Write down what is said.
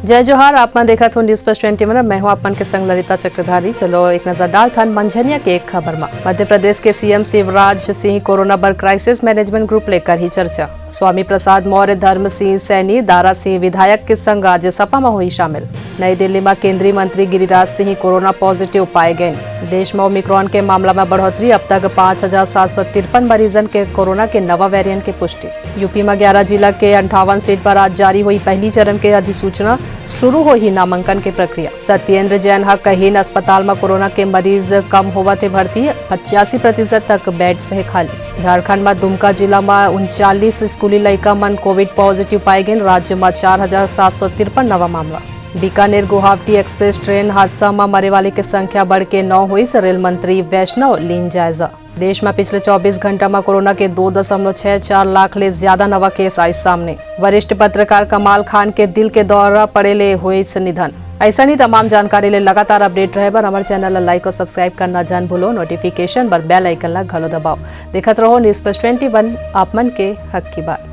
जय जोहार। आपने देखा तो न्यूज प्लस 20 में मैं हूं आपन के संग ललिता चक्रधारी। चलो एक नजर डाल था मंझनिया के एक खबर में। मध्य प्रदेश के सीएम शिवराज सिंह कोरोना पर क्राइसिस मैनेजमेंट ग्रुप लेकर ही चर्चा। स्वामी प्रसाद मौर्य, धर्म सिंह सैनी, दारा सिंह विधायक के संग राज्यसभा में हुई शामिल। नई दिल्ली में केंद्रीय मंत्री गिरिराज सिंह कोरोना पॉजिटिव पाए गए। देश में ओमिक्रॉन के मामला में बढ़ोतरी, अब तक 5,753 मरीजन के कोरोना के नवा वेरिएंट की पुष्टि। यूपी में 11 जिला के 58 सीट पर आज जारी हुई पहली चरण के अधिसूचना, शुरू हो ही नामांकन की प्रक्रिया। सत्येंद्र जैन कहीन अस्पताल में कोरोना के मरीज कम होवा थे भर्ती, 85% तक बेड से खाली। झारखंड में दुमका जिला में 39 स्कूली लड़का मन कोविड पॉजिटिव पाए गए। राज्य में 4,753 नवा मामला। बीकानेर गुवाहाटी एक्सप्रेस ट्रेन हादसा में मरे वाले की संख्या बढ़ के 9 हुई। रेल मंत्री वैष्णव लीन जायजा। देश में पिछले 24 घंटा में कोरोना के 2.64 लाख ले ज्यादा नवा केस आए सामने। वरिष्ठ पत्रकार कमाल खान के दिल के दौरा पड़े ले हुए निधन। ऐसा नहीं तमाम जानकारी ले लगातार अपडेट रहे पर हमारे चैनल लाइक और सब्सक्राइब करना जान भूलो। नोटिफिकेशन पर बेल आइकन ला घलो दबाओ। देखत रहो न्यूज प्लस 21, आप मन के हक की बात।